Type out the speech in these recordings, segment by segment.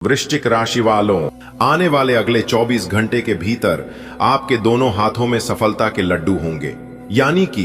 वृश्चिक राशि वालों, आने वाले अगले 24 घंटे के भीतर आपके दोनों हाथों में सफलता के लड्डू होंगे। यानी कि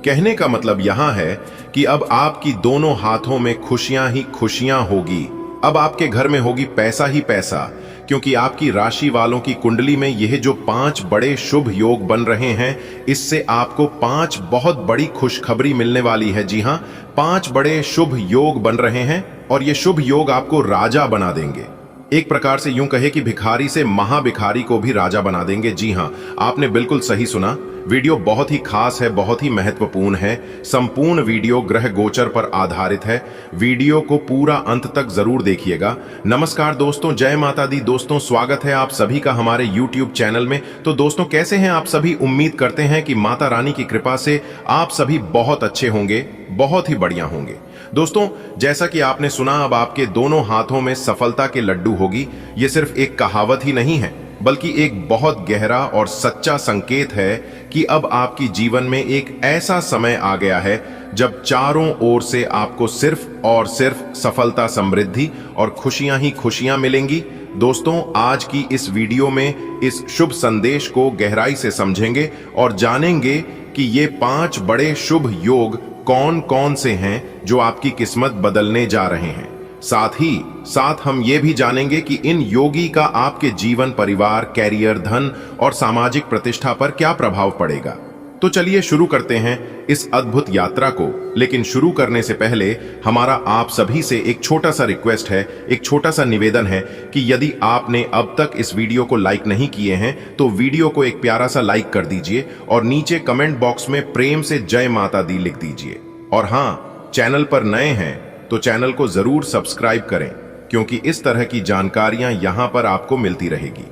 कहने का मतलब यहां है कि अब आपकी दोनों हाथों में खुशियां ही खुशियां होगी। अब आपके घर में होगी पैसा ही पैसा, क्योंकि आपकी राशि वालों की कुंडली में यह जो 5 बड़े शुभ योग बन रहे हैं, इससे आपको 5 बहुत बड़ी खुशखबरी मिलने वाली है। जी हां, 5 बड़े शुभ योग बन रहे हैं और ये शुभ योग आपको राजा बना देंगे। एक प्रकार से यूं कहे कि भिखारी से महाभिखारी को भी राजा बना देंगे। जी हां, आपने बिल्कुल सही सुना। वीडियो बहुत ही खास है, बहुत ही महत्वपूर्ण है। संपूर्ण वीडियो ग्रह गोचर पर आधारित है। वीडियो को पूरा अंत तक जरूर देखिएगा। नमस्कार दोस्तों, जय माता दी। दोस्तों, स्वागत है आप सभी का हमारे YouTube चैनल में। तो दोस्तों, कैसे हैं आप सभी? उम्मीद करते हैं कि माता रानी की कृपा से आप सभी बहुत अच्छे होंगे, बहुत ही बढ़िया होंगे। दोस्तों, जैसा कि आपने सुना, अब आपके दोनों हाथों में सफलता के लड्डू होगी। ये सिर्फ एक कहावत ही नहीं है, बल्कि एक बहुत गहरा और सच्चा संकेत है कि अब आपकी जीवन में एक ऐसा समय आ गया है जब चारों ओर से आपको सिर्फ और सिर्फ सफलता, समृद्धि और खुशियां ही खुशियां मिलेंगी। दोस्तों, आज की इस वीडियो में इस शुभ संदेश को गहराई से समझेंगे और जानेंगे कि ये 5 बड़े शुभ योग कौन कौन से हैं जो आपकी किस्मत बदलने जा रहे हैं। साथ ही साथ हम ये भी जानेंगे कि इन योगी का आपके जीवन, परिवार, कैरियर, धन और सामाजिक प्रतिष्ठा पर क्या प्रभाव पड़ेगा। तो चलिए शुरू करते हैं इस अद्भुत यात्रा को। लेकिन शुरू करने से पहले हमारा आप सभी से एक छोटा सा रिक्वेस्ट है, एक छोटा सा निवेदन है कि यदि आपने अब तक इस वीडियो को लाइक नहीं किए हैं तो वीडियो को एक प्यारा सा लाइक कर दीजिए और नीचे कमेंट बॉक्स में प्रेम से जय माता दी लिख दीजिए। और हाँ, चैनल पर नए हैं तो चैनल को जरूर सब्सक्राइब करें, क्योंकि इस तरह की जानकारियां यहां पर आपको मिलती रहेगी।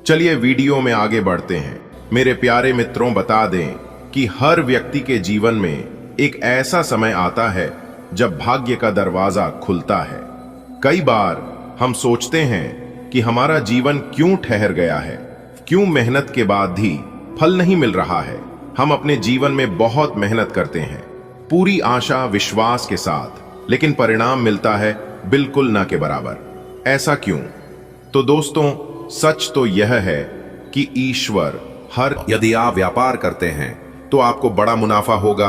चलिए वीडियो में आगे बढ़ते हैं। मेरे प्यारे मित्रों, बता दें कि हर व्यक्ति के जीवन में एक ऐसा समय आता है जब भाग्य का दरवाजा खुलता है। कई बार हम सोचते हैं कि हमारा जीवन क्यों ठहर गया है, क्यों मेहनत के बाद भी फल नहीं मिल रहा है। हम अपने जीवन में बहुत मेहनत करते हैं, पूरी आशा विश्वास के साथ, लेकिन परिणाम मिलता है बिल्कुल ना के बराबर। ऐसा क्यों? तो दोस्तों, सच तो यह है कि ईश्वर यदि आप व्यापार करते हैं तो आपको बड़ा मुनाफा होगा।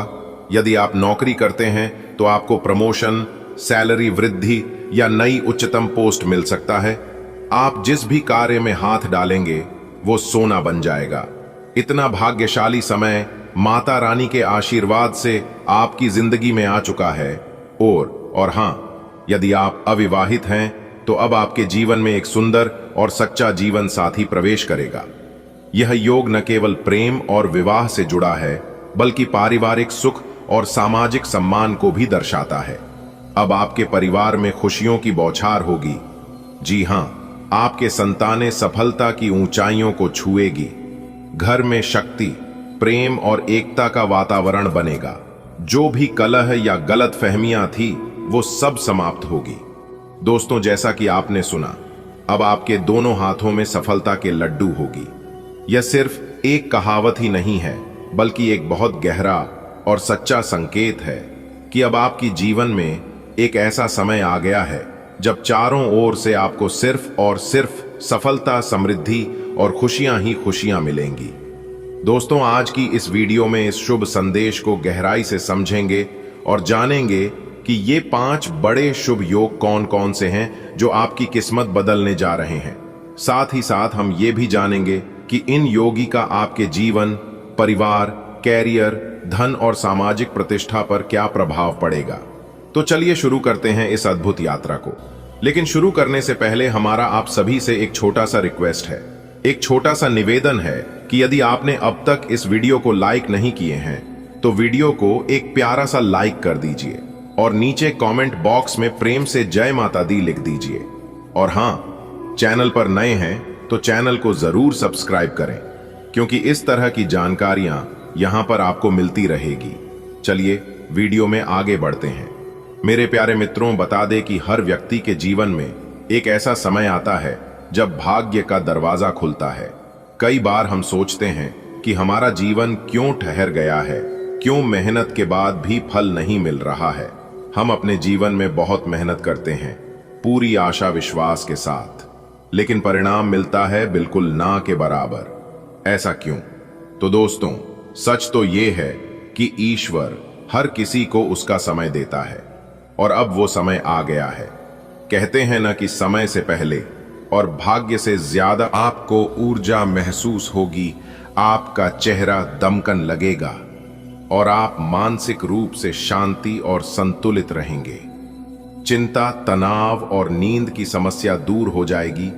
यदि आप नौकरी करते हैं तो आपको प्रमोशन, सैलरी वृद्धि या नई उच्चतम पोस्ट मिल सकता है। आप जिस भी कार्य में हाथ डालेंगे वो सोना बन जाएगा। इतना भाग्यशाली समय माता रानी के आशीर्वाद से आपकी जिंदगी में आ चुका है। और हां, यदि आप अविवाहित हैं तो अब आपके जीवन में एक सुंदर और सच्चा जीवन साथी प्रवेश करेगा। यह योग न केवल प्रेम और विवाह से जुड़ा है, बल्कि पारिवारिक सुख और सामाजिक सम्मान को भी दर्शाता है। अब आपके परिवार में खुशियों की बौछार होगी। जी हां, आपके संतानें सफलता की ऊंचाइयों को छुएगी। घर में शक्ति, प्रेम और एकता का वातावरण बनेगा। जो भी कलह या गलत फहमियां थी वो सब समाप्त होगी। दोस्तों, जैसा कि आपने सुना, अब आपके दोनों हाथों में सफलता के लड्डू होगी। यह सिर्फ एक कहावत ही नहीं है, बल्कि एक बहुत गहरा और सच्चा संकेत है कि अब आपकी जीवन में एक ऐसा समय आ गया है जब चारों ओर से आपको सिर्फ और सिर्फ सफलता, समृद्धि और खुशियां ही खुशियां मिलेंगी। दोस्तों, आज की इस वीडियो में इस शुभ संदेश को गहराई से समझेंगे और जानेंगे कि ये 5 बड़े शुभ योग कौन कौन से हैं जो आपकी किस्मत बदलने जा रहे हैं। साथ ही साथ हम ये भी जानेंगे कि इन योगी का आपके जीवन, परिवार, कैरियर, धन और सामाजिक प्रतिष्ठा पर क्या प्रभाव पड़ेगा। तो चलिए शुरू करते हैं इस अद्भुत यात्रा को। लेकिन शुरू करने से पहले हमारा आप सभी से एक छोटा सा रिक्वेस्ट है, एक छोटा सा निवेदन है कि यदि आपने अब तक इस वीडियो को लाइक नहीं किए हैं तो वीडियो को एक प्यारा सा लाइक कर दीजिए और नीचे कमेंट बॉक्स में प्रेम से जय माता दी लिख दीजिए। और हां, चैनल पर नए हैं तो चैनल को जरूर सब्सक्राइब करें, क्योंकि इस तरह की जानकारियां यहां पर आपको मिलती रहेगी। चलिए वीडियो में आगे बढ़ते हैं। मेरे प्यारे मित्रों, बता दें कि हर व्यक्ति के जीवन में एक ऐसा समय आता है जब भाग्य का दरवाजा खुलता है। कई बार हम सोचते हैं कि हमारा जीवन क्यों ठहर गया है, क्यों मेहनत के बाद भी फल नहीं मिल रहा है। हम अपने जीवन में बहुत मेहनत करते हैं, पूरी आशा विश्वास के साथ, लेकिन परिणाम मिलता है बिल्कुल ना के बराबर। ऐसा क्यों? तो दोस्तों, सच तो यह है कि ईश्वर हर किसी को उसका समय देता है और अब वो समय आ गया है। कहते हैं ना कि समय से पहले और भाग्य से ज्यादा आपको ऊर्जा महसूस होगी, आपका चेहरा दमकन लगेगा और आप मानसिक रूप से शांति और संतुलित रहेंगे। चिंता, तनाव और नींद की समस्या दूर हो जाएगी।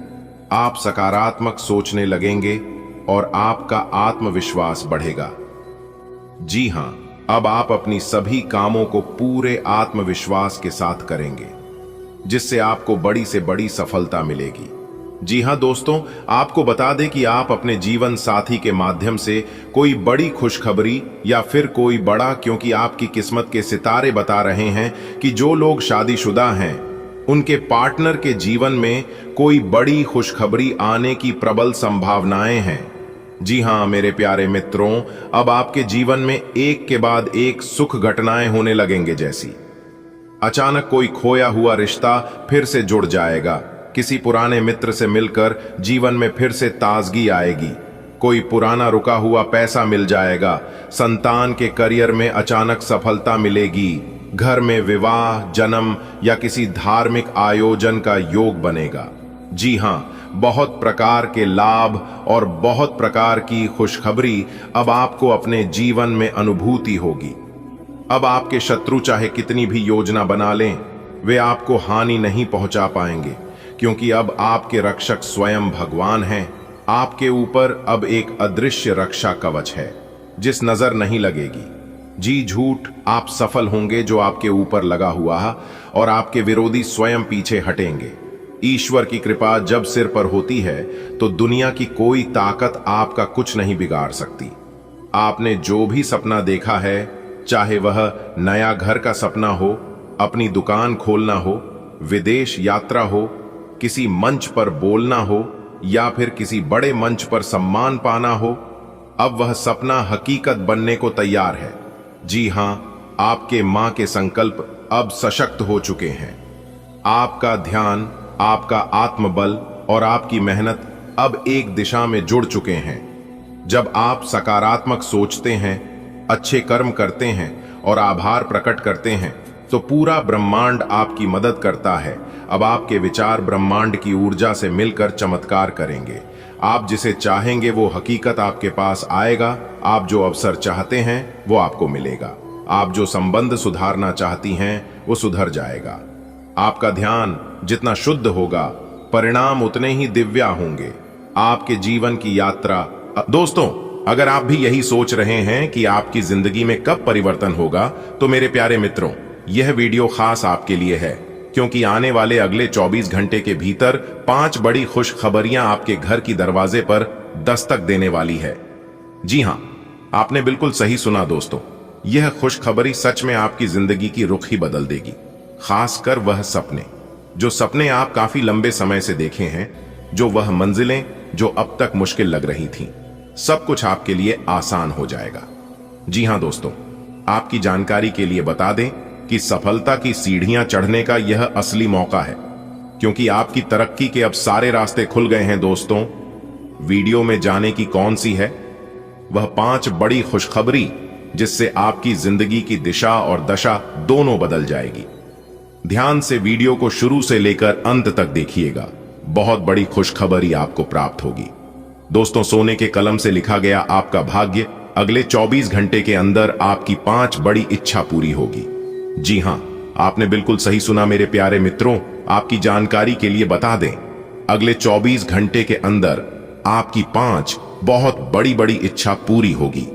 आप सकारात्मक सोचने लगेंगे और आपका आत्मविश्वास बढ़ेगा। जी हां, अब आप अपनी सभी कामों को पूरे आत्मविश्वास के साथ करेंगे, जिससे आपको बड़ी से बड़ी सफलता मिलेगी। जी हां दोस्तों, आपको बता दें कि आप अपने जीवन साथी के माध्यम से कोई बड़ी खुशखबरी या फिर कोई बड़ा, क्योंकि आपकी किस्मत के सितारे बता रहे हैं कि जो लोग शादीशुदा हैं उनके पार्टनर के जीवन में कोई बड़ी खुशखबरी आने की प्रबल संभावनाएं हैं। जी हां मेरे प्यारे मित्रों, अब आपके जीवन में एक के बाद एक सुख घटनाएं होने लगेंगे। जैसी अचानक कोई खोया हुआ रिश्ता फिर से जुड़ जाएगा, किसी पुराने मित्र से मिलकर जीवन में फिर से ताजगी आएगी, कोई पुराना रुका हुआ पैसा मिल जाएगा, संतान के करियर में अचानक सफलता मिलेगी, घर में विवाह, जन्म या किसी धार्मिक आयोजन का योग बनेगा। जी हां, बहुत प्रकार के लाभ और बहुत प्रकार की खुशखबरी अब आपको अपने जीवन में अनुभूति होगी। अब आपके शत्रु चाहे कितनी भी योजना बना लें, वे आपको हानि नहीं पहुंचा पाएंगे, क्योंकि अब आपके रक्षक स्वयं भगवान हैं। आपके ऊपर अब एक अदृश्य रक्षा कवच है जिस नजर नहीं लगेगी। जी झूठ, आप सफल होंगे जो आपके ऊपर लगा हुआ है और आपके विरोधी स्वयं पीछे हटेंगे। ईश्वर की कृपा जब सिर पर होती है तो दुनिया की कोई ताकत आपका कुछ नहीं बिगाड़ सकती। आपने जो भी सपना देखा है, चाहे वह नया घर का सपना हो, अपनी दुकान खोलना हो, विदेश यात्रा हो, किसी मंच पर बोलना हो या फिर किसी बड़े मंच पर सम्मान पाना हो, अब वह सपना हकीकत बनने को तैयार है। जी हां, आपके मां के संकल्प अब सशक्त हो चुके हैं। आपका ध्यान, आपका आत्मबल और आपकी मेहनत अब एक दिशा में जुड़ चुके हैं। जब आप सकारात्मक सोचते हैं, अच्छे कर्म करते हैं और आभार प्रकट करते हैं तो पूरा ब्रह्मांड आपकी मदद करता है। अब आपके विचार ब्रह्मांड की ऊर्जा से मिलकर चमत्कार करेंगे। आप जिसे चाहेंगे वो हकीकत आपके पास आएगा। आप जो अवसर चाहते हैं वो आपको मिलेगा। आप जो संबंध सुधारना चाहती हैं वो सुधर जाएगा। आपका ध्यान जितना शुद्ध होगा, परिणाम उतने ही दिव्या होंगे। आपके जीवन की यात्रा। दोस्तों, अगर आप भी यही सोच रहे हैं कि आपकी जिंदगी में कब परिवर्तन होगा, तो मेरे प्यारे मित्रों, यह वीडियो खास आपके लिए है, क्योंकि आने वाले अगले 24 घंटे के भीतर 5 बड़ी खुशखबरियां आपके घर की दरवाजे पर दस्तक देने वाली है। जी हां, आपने बिल्कुल सही सुना दोस्तों, यह खुशखबरी सच में आपकी जिंदगी की रुख ही बदल देगी। खासकर वह सपने, जो सपने आप काफी लंबे समय से देखे हैं, जो वह मंजिलें जो अब तक मुश्किल लग रही थीं, सब कुछ आपके लिए आसान हो जाएगा। जी हां दोस्तों, आपकी जानकारी के लिए बता दें कि सफलता की सीढ़ियां चढ़ने का यह असली मौका है, क्योंकि आपकी तरक्की के अब सारे रास्ते खुल गए हैं। दोस्तों, वीडियो में जाने की कौन सी है वह 5 बड़ी खुशखबरी, जिससे आपकी जिंदगी की दिशा और दशा दोनों बदल जाएगी। ध्यान से वीडियो को शुरू से लेकर अंत तक देखिएगा, बहुत बड़ी खुशखबरी आपको प्राप्त होगी। दोस्तों, सोने के कलम से लिखा गया आपका भाग्य, अगले 24 घंटे के अंदर आपकी 5 बड़ी इच्छा पूरी होगी। जी हां, आपने बिल्कुल सही सुना मेरे प्यारे मित्रों। आपकी जानकारी के लिए बता दें, अगले 24 घंटे के अंदर आपकी 5 बहुत बड़ी बड़ी इच्छा पूरी होगी।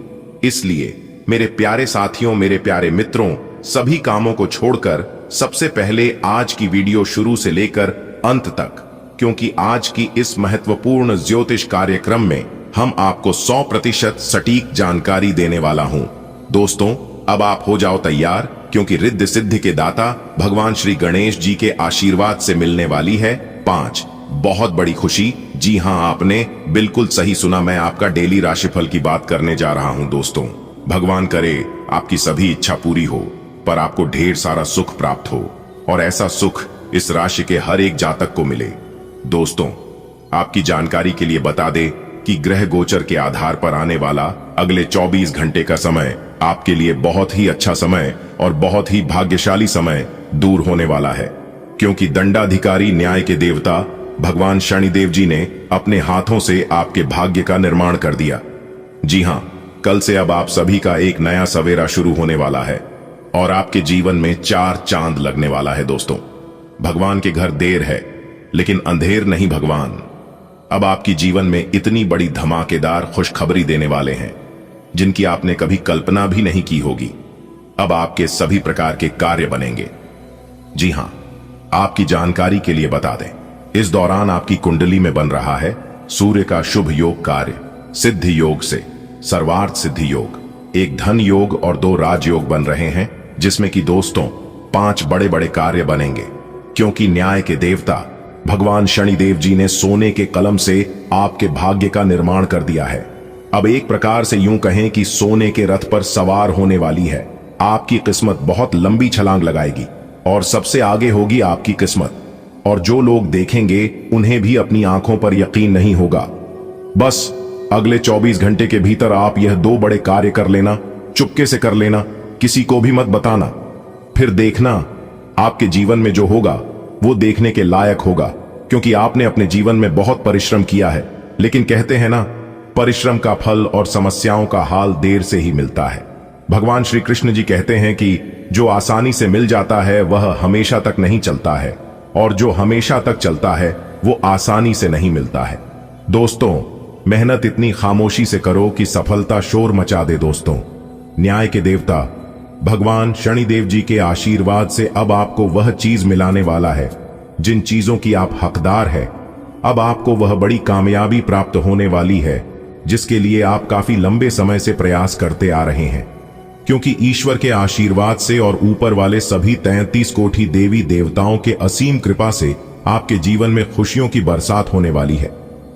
इसलिए मेरे प्यारे साथियों, मेरे प्यारे मित्रों, सभी कामों को छोड़कर सबसे पहले आज की वीडियो शुरू से लेकर अंत तक, क्योंकि आज की इस महत्वपूर्ण ज्योतिष कार्यक्रम में हम आपको 100% सटीक जानकारी देने वाला हूं। दोस्तों, अब आप हो जाओ तैयार, क्योंकि रिद्धि सिद्धि के दाता भगवान श्री गणेश जी के आशीर्वाद से मिलने वाली है 5 बहुत बड़ी खुशी। जी हां, आपने बिल्कुल सही सुना, मैं आपका डेली राशिफल की बात करने जा रहा हूं। दोस्तों, भगवान करे आपकी सभी इच्छा पूरी हो, पर आपको ढेर सारा सुख प्राप्त हो, और ऐसा सुख इस राशि के हर एक जातक को मिले। दोस्तों, आपकी जानकारी के लिए बता दें कि ग्रह गोचर के आधार पर आने वाला अगले 24 घंटे का समय आपके लिए बहुत ही अच्छा समय और बहुत ही भाग्यशाली समय दूर होने वाला है, क्योंकि दंडाधिकारी न्याय के देवता भगवान शनिदेव जी ने अपने हाथों से आपके भाग्य का निर्माण कर दिया। जी हां, कल से अब आप सभी का एक नया सवेरा शुरू होने वाला है और आपके जीवन में 4 चांद लगने वाला है। दोस्तों, भगवान के घर देर है लेकिन अंधेर नहीं भगवान। अब आपकी जीवन में इतनी बड़ी धमाकेदार खुशखबरी देने वाले हैं जिनकी आपने कभी कल्पना भी नहीं की होगी। अब आपके सभी प्रकार के कार्य बनेंगे। जी हां, आपकी जानकारी के लिए बता दें, इस दौरान आपकी कुंडली में बन रहा है सूर्य का शुभ योग कार्य सिद्धि योग से सर्वार्थ सिद्धि योग, एक धन योग और 2 राजयोग बन रहे हैं, जिसमें कि दोस्तों 5 बड़े बड़े कार्य बनेंगे, क्योंकि न्याय के देवता भगवान शनिदेव जी ने सोने के कलम से आपके भाग्य का निर्माण कर दिया है। अब एक प्रकार से यूं कहें कि सोने के रथ पर सवार होने वाली है। आपकी किस्मत बहुत लंबी छलांग लगाएगी और सबसे आगे होगी आपकी किस्मत, और जो लोग देखेंगे उन्हें भी अपनी आंखों पर यकीन नहीं होगा। बस अगले 24 घंटे के भीतर आप यह 2 बड़े कार्य कर लेना, चुपके से कर लेना, किसी को भी मत बताना। फिर देखना आपके जीवन में जो होगा वो देखने के लायक होगा, क्योंकि आपने अपने जीवन में बहुत परिश्रम किया है। लेकिन कहते हैं ना, परिश्रम का फल और समस्याओं का हाल देर से ही मिलता है। भगवान श्री कृष्ण जी कहते हैं कि जो आसानी से मिल जाता है वह हमेशा तक नहीं चलता है, और जो हमेशा तक चलता है वो आसानी से नहीं मिलता है। दोस्तों, मेहनत इतनी खामोशी से करो कि सफलता शोर मचा दे। दोस्तों, न्याय के देवता भगवान शनिदेव जी के आशीर्वाद से अब आपको वह चीज मिलाने वाला है जिन चीजों की आप हकदार है। अब आपको वह बड़ी कामयाबी प्राप्त होने वाली है जिसके लिए आप काफी लंबे समय से प्रयास करते आ रहे हैं, क्योंकि ईश्वर के आशीर्वाद से और ऊपर वाले सभी 33 कोटि देवी देवताओं के असीम कृपा से आपके जीवन में खुशियों की बरसात होने वाली है।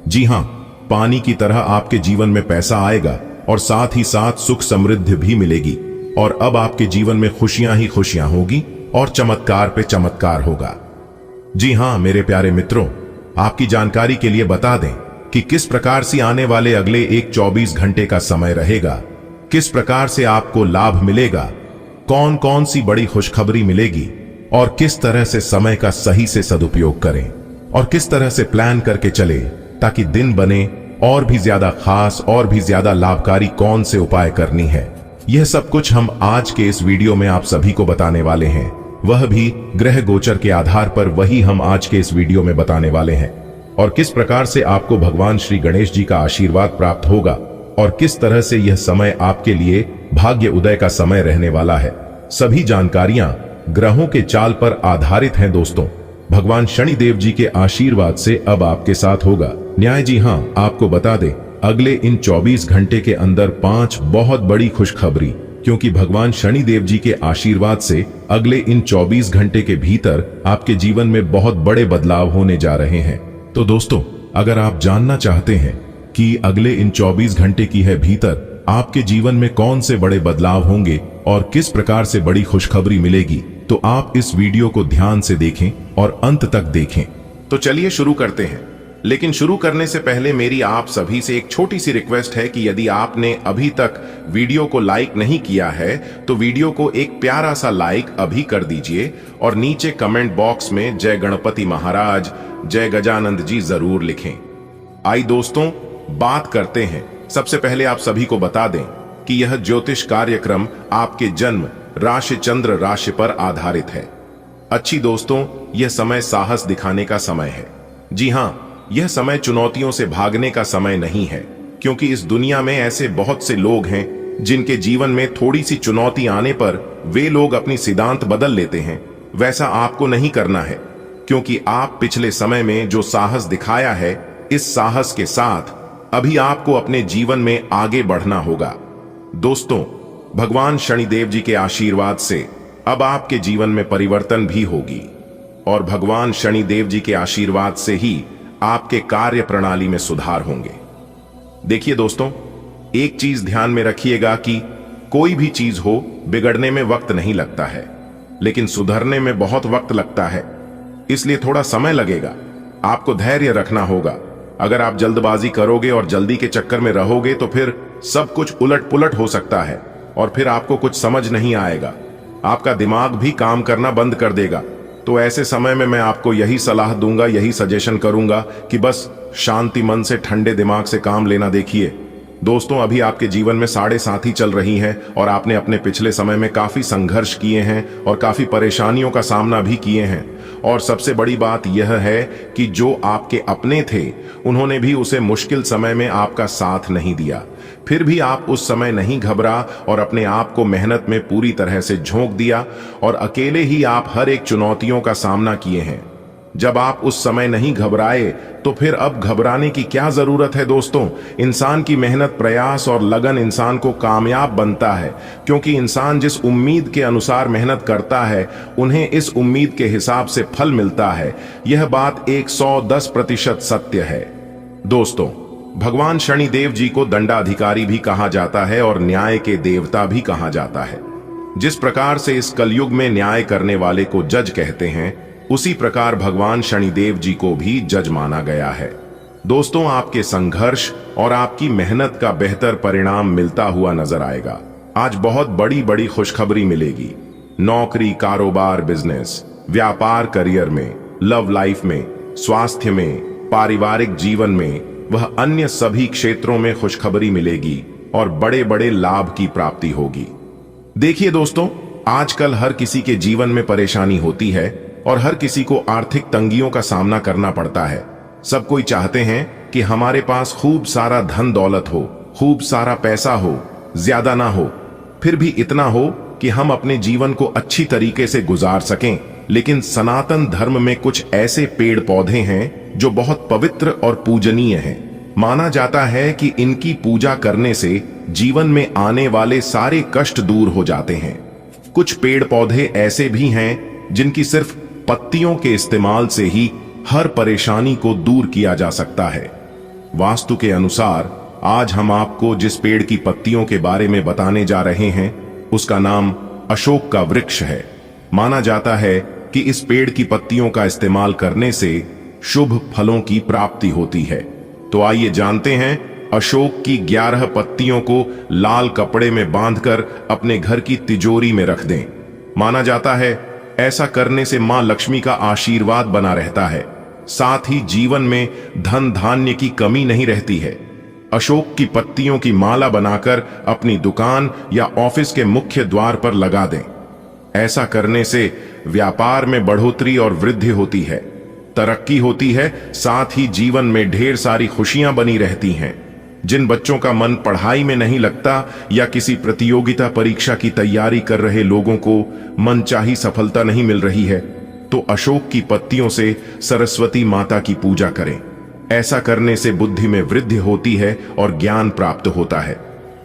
जी हां, पानी की तरह आपके जीवन में पैसा आएगा और साथ ही साथ सुख समृद्धि भी मिलेगी, और अब आपके जीवन में खुशियां ही खुशियां होगी और चमत्कार पे चमत्कार होगा। जी हां मेरे प्यारे मित्रों, आपकी जानकारी के लिए बता दें कि किस प्रकार से आने वाले अगले एक 24 घंटे का समय रहेगा, किस प्रकार से आपको लाभ मिलेगा, कौन कौन सी बड़ी खुशखबरी मिलेगी, और किस तरह से समय का सही से सदुपयोग करें और किस तरह से प्लान करके चले ताकि दिन बने और भी ज्यादा खास और भी ज्यादा लाभकारी कौन से उपाय करनी है। यह सब कुछ हम आज के इस वीडियो में आप सभी को बताने वाले हैं, वह भी ग्रह गोचर के आधार पर वही हम आज के इस वीडियो में बताने वाले हैं। और किस प्रकार से आपको भगवान श्री गणेश जी का आशीर्वाद प्राप्त होगा और किस तरह से यह समय आपके लिए भाग्य उदय का समय रहने वाला है। सभी जानकारियां ग्रहों के चाल पर आधारित हैं। दोस्तों, भगवान शनिदेव जी के आशीर्वाद से अब आपके साथ होगा न्याय। जी हां, आपको बता दें, अगले इन 24 घंटे के अंदर 5 बहुत बड़ी खुशखबरी, क्योंकि भगवान शनिदेव जी के आशीर्वाद से अगले इन 24 घंटे के भीतर आपके जीवन में बहुत बड़े बदलाव होने जा रहे हैं। तो दोस्तों, अगर आप जानना चाहते हैं कि अगले इन 24 घंटे की है भीतर आपके जीवन में कौन से बड़े बदलाव होंगे और किस प्रकार से बड़ी खुशखबरी मिलेगी, तो आप इस वीडियो को ध्यान से देखें और अंत तक देखें। तो चलिए शुरू करते हैं। लेकिन शुरू करने से पहले मेरी आप सभी से एक छोटी सी रिक्वेस्ट है कि यदि आपने अभी तक वीडियो को लाइक नहीं किया है तो वीडियो को एक प्यारा सा लाइक अभी कर दीजिए और नीचे कमेंट बॉक्स में जय गणपति महाराज, जय गजानंद जी जरूर लिखें। आई दोस्तों, बात करते हैं। सबसे पहले आप सभी को बता दें कि यह ज्योतिष कार्यक्रम आपके जन्म राशि चंद्र राशि पर आधारित है। अच्छी दोस्तों, यह समय साहस दिखाने का समय है। जी हां, यह समय चुनौतियों से भागने का समय नहीं है, क्योंकि इस दुनिया में ऐसे बहुत से लोग हैं जिनके जीवन में थोड़ी सी चुनौती आने पर वे लोग अपनी सिद्धांत बदल लेते हैं। वैसा आपको नहीं करना है, क्योंकि आप पिछले समय में जो साहस दिखाया है, इस साहस के साथ अभी आपको अपने जीवन में आगे बढ़ना होगा। दोस्तों, भगवान शनिदेव जी के आशीर्वाद से अब आपके जीवन में परिवर्तन भी होगी, और भगवान शनिदेव जी के आशीर्वाद से ही आपके कार्य प्रणाली में सुधार होंगे। देखिए दोस्तों, एक चीज ध्यान में रखिएगा कि कोई भी चीज हो, बिगड़ने में वक्त नहीं लगता है, लेकिन सुधरने में बहुत वक्त लगता है। इसलिए थोड़ा समय लगेगा। आपको धैर्य रखना होगा। अगर आप जल्दबाजी करोगे और जल्दी के चक्कर में रहोगे तो फिर सब कुछ उलट पुलट हो सकता है और फिर आपको कुछ समझ नहीं आएगा। आपका दिमाग भी काम करना बंद कर देगा। तो ऐसे समय में मैं आपको यही सलाह दूंगा, यही सजेशन करूंगा कि बस शांति मन से, ठंडे दिमाग से काम लेना देखिए। दोस्तों, अभी आपके जीवन में 7.5 ही चल रही हैं और आपने अपने पिछले समय में काफी संघर्ष किए हैं और काफी परेशानियों का सामना भी किए हैं। और सबसे बड़ी बात यह है कि जो आपके अपने थे उन्होंने भी उसे मुश्किल समय में आपका साथ नहीं दिया। फिर भी आप उस समय नहीं घबरा और अपने आप को मेहनत में पूरी तरह से झोंक दिया और अकेले ही आप हर एक चुनौतियों का सामना किए हैं। जब आप उस समय नहीं घबराए तो फिर अब घबराने की क्या जरूरत है दोस्तों। इंसान की मेहनत, प्रयास और लगन इंसान को कामयाब बनता है, क्योंकि इंसान जिस उम्मीद के अनुसार मेहनत करता है उन्हें इस उम्मीद के हिसाब से फल मिलता है। यह बात 110% सत्य है। दोस्तों, भगवान शनिदेव जी को दंडाधिकारी भी कहा जाता है और न्याय के देवता भी कहा जाता है। जिस प्रकार से इस कलयुग में न्याय करने वाले को जज कहते हैं, उसी प्रकार भगवान शनिदेव जी को भी जज माना गया है। दोस्तों, आपके संघर्ष और आपकी मेहनत का बेहतर परिणाम मिलता हुआ नजर आएगा। आज बहुत बड़ी बड़ी खुशखबरी मिलेगी। नौकरी, कारोबार, बिजनेस, व्यापार, करियर में, लव लाइफ में, स्वास्थ्य में, पारिवारिक जीवन में, वह अन्य सभी क्षेत्रों में खुशखबरी मिलेगी और बड़े बड़े लाभ की प्राप्ति होगी। देखिए दोस्तों, आजकल हर किसी के जीवन में परेशानी होती है और हर किसी को आर्थिक तंगियों का सामना करना पड़ता है। सब कोई चाहते हैं कि हमारे पास खूब सारा धन दौलत हो, खूब सारा पैसा हो, ज्यादा ना हो, फिर भी इतना हो कि हम अपने जीवन को अच्छी तरीके से गुजार सकें। लेकिन सनातन धर्म में कुछ ऐसे पेड़ पौधे हैं जो बहुत पवित्र और पूजनीय हैं। माना जाता है कि इनकी पूजा करने से जीवन में आने वाले सारे कष्ट दूर हो जाते हैं। कुछ पेड़ पौधे ऐसे भी हैं जिनकी सिर्फ पत्तियों के इस्तेमाल से ही हर परेशानी को दूर किया जा सकता है। वास्तु के अनुसार आज हम आपको जिस पेड़ की पत्तियों के बारे में बताने जा रहे हैं उसका नाम अशोक का वृक्ष है। माना जाता है कि इस पेड़ की पत्तियों का इस्तेमाल करने से शुभ फलों की प्राप्ति होती है। तो आइए जानते हैं, अशोक की 11 पत्तियों को लाल कपड़े में बांधकर अपने घर की तिजोरी में रख दें। माना जाता है ऐसा करने से मां लक्ष्मी का आशीर्वाद बना रहता है, साथ ही जीवन में धन धान्य की कमी नहीं रहती है। अशोक की पत्तियों की माला बनाकर अपनी दुकान या ऑफिस के मुख्य द्वार पर लगा दें। ऐसा करने से व्यापार में बढ़ोतरी और वृद्धि होती है, तरक्की होती है, साथ ही जीवन में ढेर सारी खुशियां बनी रहती हैं। जिन बच्चों का मन पढ़ाई में नहीं लगता या किसी प्रतियोगिता परीक्षा की तैयारी कर रहे लोगों को मनचाही सफलता नहीं मिल रही है, तो अशोक की पत्तियों से सरस्वती माता की पूजा करें। ऐसा करने से बुद्धि में वृद्धि होती है और ज्ञान प्राप्त होता है।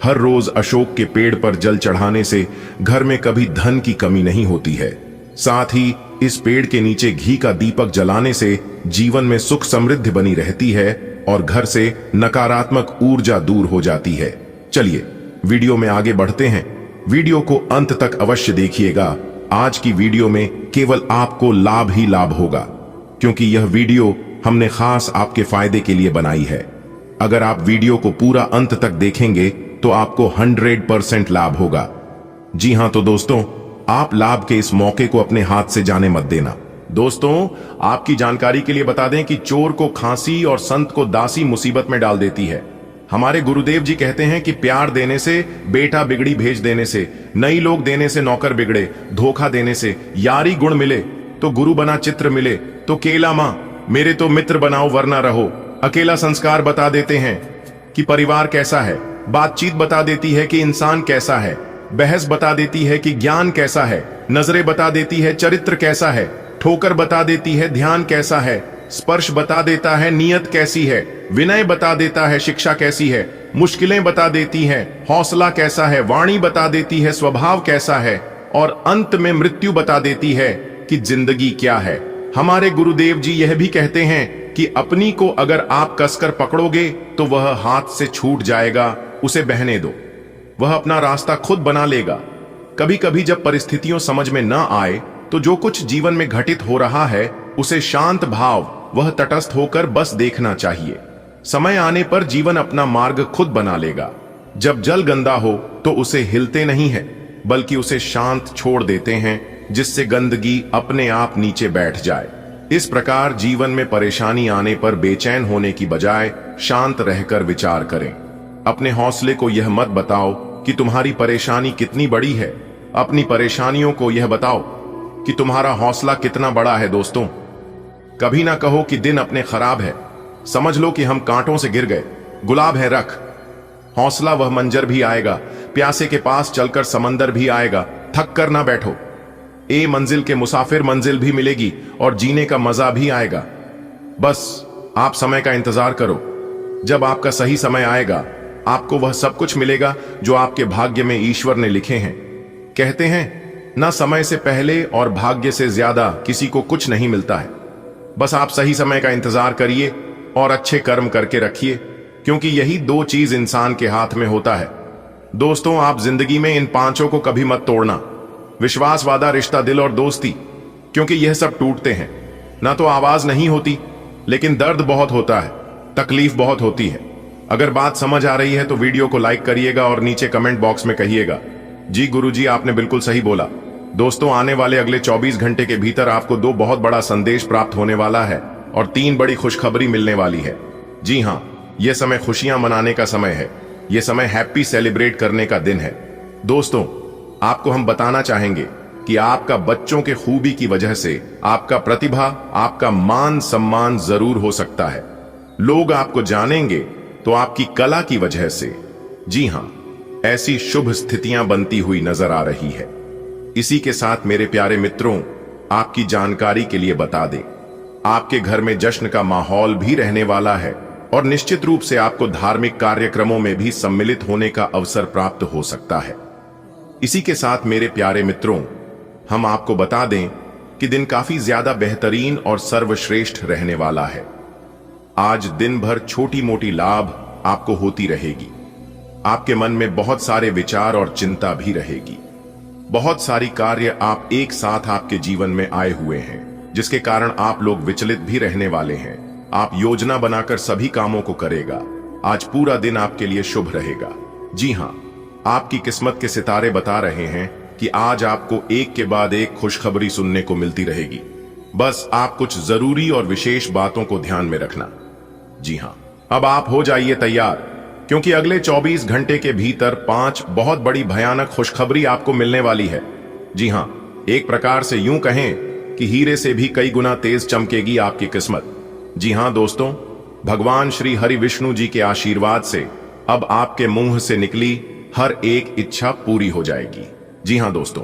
हर रोज अशोक के पेड़ पर जल चढ़ाने से घर में कभी धन की कमी नहीं होती है। साथ ही इस पेड़ के नीचे घी का दीपक जलाने से जीवन में सुख समृद्धि बनी रहती है और घर से नकारात्मक ऊर्जा दूर हो जाती है। चलिए वीडियो में आगे बढ़ते हैं। वीडियो को अंत तक अवश्य देखिएगा। आज की वीडियो में केवल आपको लाभ ही लाभ होगा, क्योंकि यह वीडियो हमने खास आपके फायदे के लिए बनाई है। अगर आप वीडियो को पूरा अंत तक देखेंगे तो आपको 100% लाभ होगा। जी हां, तो दोस्तों, आप लाभ के इस मौके को अपने हाथ से जाने मत देना। दोस्तों, आपकी जानकारी के लिए बता दें कि चोर को खांसी और संत को दासी मुसीबत में डाल देती है। हमारे गुरुदेव जी कहते हैं कि प्यार देने से बेटा बिगड़ी भेज देने से, नई लोग देने से नौकर बिगड़े, धोखा देने से यारी गुण मिले तो गुरु बना चित्र मिले, तो केला मां मेरे तो मित्र बनाओ वरना रहो। अकेला संस्कार बता देते हैं कि परिवार कैसा है, बातचीत बता देती है कि इंसान कैसा है, बहस बता देती है कि ज्ञान कैसा है, नजरें बता देती है चरित्र कैसा है, ठोकर बता देती है ध्यान कैसा है, स्पर्श बता देता है नीयत कैसी है, विनय बता देता है शिक्षा कैसी है, मुश्किलें बता देती है हौसला कैसा है, वाणी बता देती है स्वभाव कैसा है, और अंत में मृत्यु बता देती है कि जिंदगी क्या है। हमारे गुरुदेव जी यह भी कहते हैं कि अपनी को अगर आप कसकर पकड़ोगे तो वह हाथ से छूट जाएगा, उसे बहने दो, वह अपना रास्ता खुद बना लेगा। कभी कभी जब परिस्थितियां समझ में न आए तो जो कुछ जीवन में घटित हो रहा है उसे शांत भाव वह तटस्थ होकर बस देखना चाहिए। समय आने पर जीवन अपना मार्ग खुद बना लेगा। जब जल गंदा हो तो उसे हिलते नहीं है, बल्कि उसे शांत छोड़ देते हैं, जिससे गंदगी अपने आप नीचे बैठ जाए। इस प्रकार जीवन में परेशानी आने पर बेचैन होने की बजाय शांत रहकर विचार करें। अपने हौसले को यह मत बताओ कि तुम्हारी परेशानी कितनी बड़ी है, अपनी परेशानियों को यह बताओ कि तुम्हारा हौसला कितना बड़ा है। दोस्तों, कभी ना कहो कि दिन अपने खराब है, समझ लो कि हम कांटों से गिर गए, गुलाब है रख। हौसला वह मंजर भी आएगा, प्यासे के पास चलकर समंदर भी आएगा, थक कर ना बैठो। ए मंजिल के मुसाफिर मंजिल भी मिलेगी और जीने का मजा भी आएगा। बस आप समय का इंतजार करो। जब आपका सही समय आएगा, आपको वह सब कुछ मिलेगा जो आपके भाग्य में ईश्वर ने लिखे हैं। कहते हैं ना, समय से पहले और भाग्य से ज्यादा किसी को कुछ नहीं मिलता है। बस आप सही समय का इंतजार करिए और अच्छे कर्म करके रखिए, क्योंकि यही दो चीज इंसान के हाथ में होता है। दोस्तों, आप जिंदगी में इन पांचों को कभी मत तोड़ना। विश्वास, वादा, रिश्ता, दिल और दोस्ती, क्योंकि यह सब टूटते हैं। ना तो आवाज नहीं होती, लेकिन दर्द बहुत होता है, तकलीफ बहुत होती है। अगर बात समझ आ रही है तो वीडियो को लाइक करिएगा और नीचे कमेंट बॉक्स में कहिएगा, जी गुरुजी आपने बिल्कुल सही बोला। दोस्तों, आने वाले अगले 24 घंटे के भीतर आपको दो बहुत बड़ा संदेश प्राप्त होने वाला है और 3 बड़ी खुशखबरी मिलने वाली है। जी हां, यह समय खुशियां मनाने का समय है। यह समय हैप्पी सेलिब्रेट करने का दिन है। दोस्तों, आपको हम बताना चाहेंगे कि आपका बच्चों के खूबी की वजह से आपका प्रतिभा, आपका मान सम्मान जरूर हो सकता है। लोग आपको जानेंगे तो आपकी कला की वजह से। जी हां, ऐसी शुभ स्थितियां बनती हुई नजर आ रही है। इसी के साथ मेरे प्यारे मित्रों, आपकी जानकारी के लिए बता दें, आपके घर में जश्न का माहौल भी रहने वाला है और निश्चित रूप से आपको धार्मिक कार्यक्रमों में भी सम्मिलित होने का अवसर प्राप्त हो सकता है। इसी के साथ मेरे प्यारे मित्रों, हम आपको बता दें कि दिन काफी ज्यादा बेहतरीन और सर्वश्रेष्ठ रहने वाला है। आज दिन भर छोटी मोटी लाभ आपको होती रहेगी। आपके मन में बहुत सारे विचार और चिंता भी रहेगी। बहुत सारी कार्य आप एक साथ आपके जीवन में आए हुए हैं, जिसके कारण आप लोग विचलित भी रहने वाले हैं। आप योजना बनाकर सभी कामों को करेगा। आज पूरा दिन आपके लिए शुभ रहेगा। जी हां, आपकी किस्मत के सितारे बता रहे हैं कि आज आपको एक के बाद एक खुशखबरी सुनने को मिलती रहेगी। बस आप कुछ जरूरी और विशेष बातों को ध्यान में रखना। जी हां, अब आप हो जाइए तैयार, क्योंकि अगले 24 घंटे के भीतर 5 बहुत बड़ी भयानक खुशखबरी आपको मिलने वाली है। जी हां, एक प्रकार से यूं कहें कि हीरे से भी कई गुना तेज चमकेगी आपकी किस्मत। जी हां दोस्तों, भगवान श्री हरि विष्णु जी के आशीर्वाद से अब आपके मुंह से निकली हर एक इच्छा पूरी हो जाएगी। जी हां दोस्तों,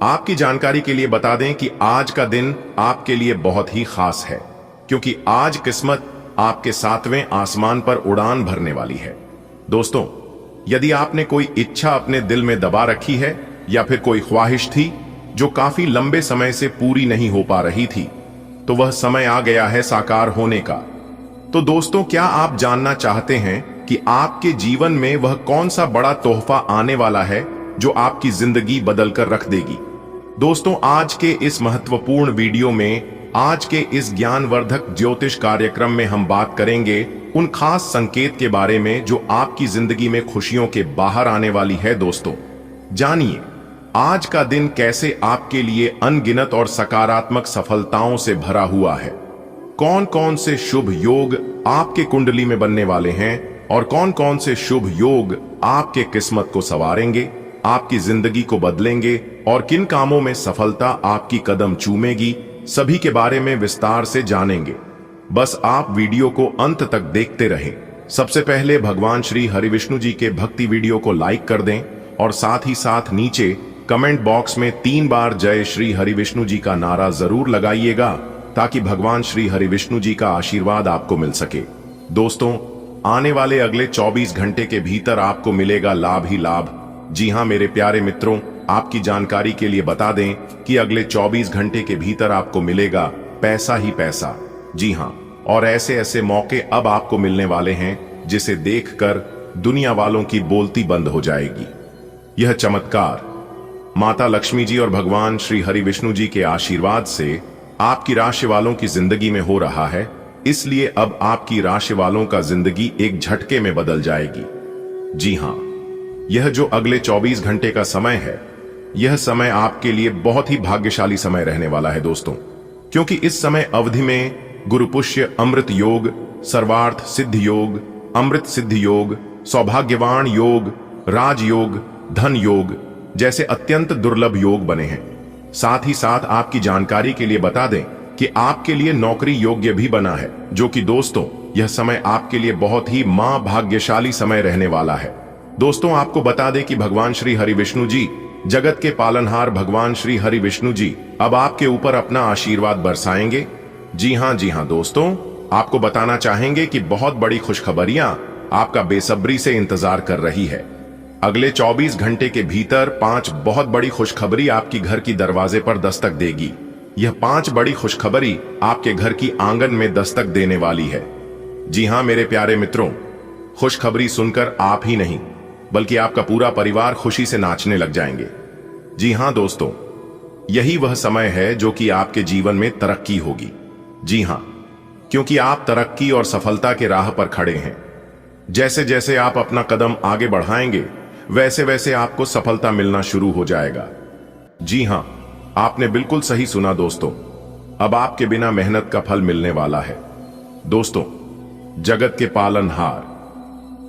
आपकी जानकारी के लिए बता दें कि आज का दिन आपके लिए बहुत ही खास है, क्योंकि आज किस्मत आपके 7वें आसमान पर उड़ान भरने वाली है। दोस्तों, यदि आपने कोई इच्छा अपने दिल में दबा रखी है या फिर कोई ख्वाहिश थी जो काफी लंबे समय से पूरी नहीं हो पा रही थी, तो वह समय आ गया है साकार होने का। तो दोस्तों, क्या आप जानना चाहते हैं कि आपके जीवन में वह कौन सा बड़ा तोहफा आने वाला है जो आपकी जिंदगी बदलकर रख देगी? दोस्तों, आज के इस महत्वपूर्ण वीडियो में, आज के इस ज्ञानवर्धक ज्योतिष कार्यक्रम में हम बात करेंगे उन खास संकेत के बारे में जो आपकी जिंदगी में खुशियों के बाहर आने वाली है। दोस्तों, जानिए आज का दिन कैसे आपके लिए अनगिनत और सकारात्मक सफलताओं से भरा हुआ है। कौन कौन से शुभ योग आपके कुंडली में बनने वाले हैं और कौन कौन से शुभ योग आपके किस्मत को संवारेंगे, आपकी जिंदगी को बदलेंगे और किन कामों में सफलता आपकी कदम चूमेगी, सभी के बारे में विस्तार से जानेंगे। बस आप वीडियो को अंत तक देखते रहें। सबसे पहले भगवान श्री हरि विष्णु जी के भक्ति वीडियो को लाइक कर दें और साथ ही साथ नीचे कमेंट बॉक्स में 3 बार जय श्री हरि विष्णु जी का नारा जरूर लगाइएगा, ताकि भगवान श्री हरि विष्णु जी का आशीर्वाद आपको मिल सके। दोस्तों, आने वाले अगले 24 घंटे के भीतर आपको मिलेगा लाभ ही लाभ। जी हां मेरे प्यारे मित्रों, आपकी जानकारी के लिए बता दें कि अगले 24 घंटे के भीतर आपको मिलेगा पैसा ही पैसा। जी हां, और ऐसे ऐसे मौके अब आपको मिलने वाले हैं जिसे देखकर दुनिया वालों की बोलती बंद हो जाएगी। यह चमत्कार माता लक्ष्मी जी और भगवान श्री हरि विष्णु जी के आशीर्वाद से आपकी राशि वालों की जिंदगी में हो रहा है, इसलिए अब आपकी राशि वालों का जिंदगी एक झटके में बदल जाएगी। जी हां, यह जो अगले 24 घंटे का समय है, यह समय आपके लिए बहुत ही भाग्यशाली समय रहने वाला है दोस्तों, क्योंकि इस समय अवधि में गुरुपुष्य अमृत योग, सर्वार्थ सिद्ध योग, अमृत सिद्ध योग, सौभाग्यवान योग, राजयोग, धन योग जैसे अत्यंत दुर्लभ योग बने हैं। साथ ही साथ आपकी जानकारी के लिए बता दें कि आपके लिए नौकरी योग्य भी बना है, जो कि दोस्तों यह समय आपके लिए बहुत ही भाग्यशाली समय रहने वाला है। दोस्तों आपको बता दें कि भगवान श्री हरि विष्णु जी, जगत के पालनहार भगवान श्री हरि विष्णु जी अब आपके ऊपर अपना आशीर्वाद बरसाएंगे। जी हां दोस्तों, आपको बताना चाहेंगे कि बहुत बड़ी खुशखबरियां आपका बेसब्री से इंतजार कर रही है। अगले 24 घंटे के भीतर 5 बहुत बड़ी खुशखबरी आपकी घर की दरवाजे पर दस्तक देगी। यह 5 बड़ी खुशखबरी आपके घर की आंगन में दस्तक देने वाली है। जी हां मेरे प्यारे मित्रों, खुशखबरी सुनकर आप ही नहीं बल्कि आपका पूरा परिवार खुशी से नाचने लग जाएंगे। जी हां दोस्तों, यही वह समय है जो कि आपके जीवन में तरक्की होगी। जी हां, क्योंकि आप तरक्की और सफलता के राह पर खड़े हैं। जैसे जैसे आप अपना कदम आगे बढ़ाएंगे, वैसे वैसे आपको सफलता मिलना शुरू हो जाएगा। जी हां, आपने बिल्कुल सही सुना दोस्तों, अब आपके बिना मेहनत का फल मिलने वाला है। दोस्तों, जगत के पालनहार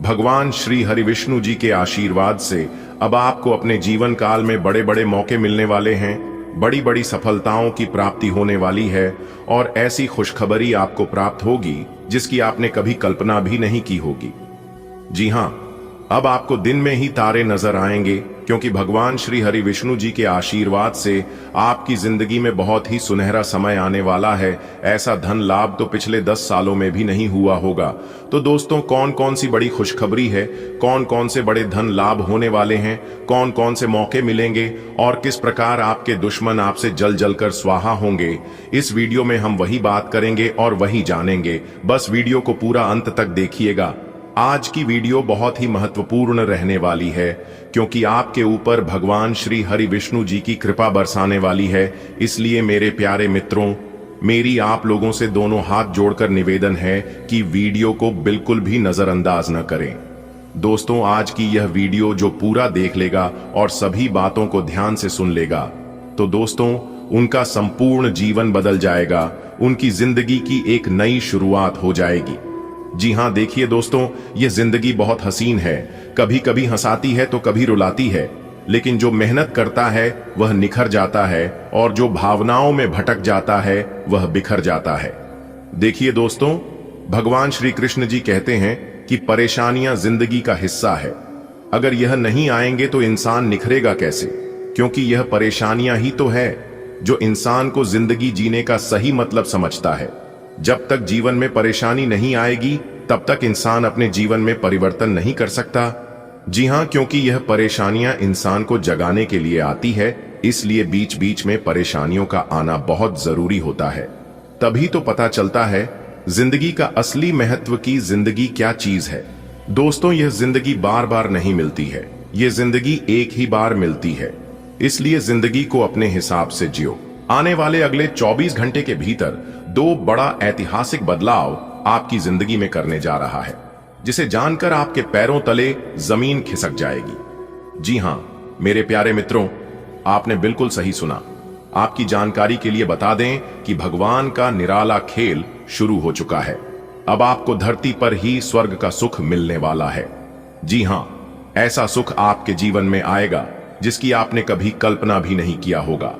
भगवान श्री हरि विष्णु जी के आशीर्वाद से अब आपको अपने जीवन काल में बड़े बड़े मौके मिलने वाले हैं, बड़ी बड़ी सफलताओं की प्राप्ति होने वाली है और ऐसी खुशखबरी आपको प्राप्त होगी जिसकी आपने कभी कल्पना भी नहीं की होगी। जी हां, अब आपको दिन में ही तारे नजर आएंगे, क्योंकि भगवान श्री हरि विष्णु जी के आशीर्वाद से आपकी जिंदगी में बहुत ही सुनहरा समय आने वाला है। ऐसा धन लाभ तो पिछले 10 सालों में भी नहीं हुआ होगा। तो दोस्तों, कौन कौन सी बड़ी खुशखबरी है, कौन कौन से बड़े धन लाभ होने वाले हैं, कौन कौन से मौके मिलेंगे और किस प्रकार आपके दुश्मन आपसे जल जल कर स्वाहा होंगे, इस वीडियो में हम वही बात करेंगे और वही जानेंगे। बस वीडियो को पूरा अंत तक देखिएगा। आज की वीडियो बहुत ही महत्वपूर्ण रहने वाली है, क्योंकि आपके ऊपर भगवान श्री हरि विष्णु जी की कृपा बरसाने वाली है। इसलिए मेरे प्यारे मित्रों, मेरी आप लोगों से दोनों हाथ जोड़कर निवेदन है कि वीडियो को बिल्कुल भी नजरअंदाज न करें। दोस्तों, आज की यह वीडियो जो पूरा देख लेगा और सभी बातों को ध्यान से सुन लेगा, तो दोस्तों उनका संपूर्ण जीवन बदल जाएगा, उनकी जिंदगी की एक नई शुरुआत हो जाएगी। जी हां, देखिए दोस्तों, यह जिंदगी बहुत हसीन है, कभी कभी हंसाती है तो कभी रुलाती है, लेकिन जो मेहनत करता है वह निखर जाता है और जो भावनाओं में भटक जाता है वह बिखर जाता है। देखिए दोस्तों, भगवान श्री कृष्ण जी कहते हैं कि परेशानियां जिंदगी का हिस्सा है। अगर यह नहीं आएंगे तो इंसान निखरेगा कैसे, क्योंकि यह परेशानियां ही तो है जो इंसान को जिंदगी जीने का सही मतलब समझता है। जब तक जीवन में परेशानी नहीं आएगी, तब तक इंसान अपने जीवन में परिवर्तन नहीं कर सकता। जी हां, क्योंकि यह परेशानियां इंसान को जगाने के लिए आती है, इसलिए बीच बीच में परेशानियों का आना बहुत जरूरी होता है। तभी तो पता चलता है जिंदगी का असली महत्व की जिंदगी क्या चीज है। दोस्तों, यह जिंदगी बार बार नहीं मिलती है, यह जिंदगी एक ही बार मिलती है। इसलिए जिंदगी को अपने हिसाब से जियो। आने वाले अगले 24 घंटे के भीतर 2 बड़ा ऐतिहासिक बदलाव आपकी जिंदगी में करने जा रहा है, जिसे जानकर आपके पैरों तले जमीन खिसक जाएगी। जी हां मेरे प्यारे मित्रों, आपने बिल्कुल सही सुना। आपकी जानकारी के लिए बता दें कि भगवान का निराला खेल शुरू हो चुका है। अब आपको धरती पर ही स्वर्ग का सुख मिलने वाला है। जी हां, ऐसा सुख आपके जीवन में आएगा जिसकी आपने कभी कल्पना भी नहीं किया होगा।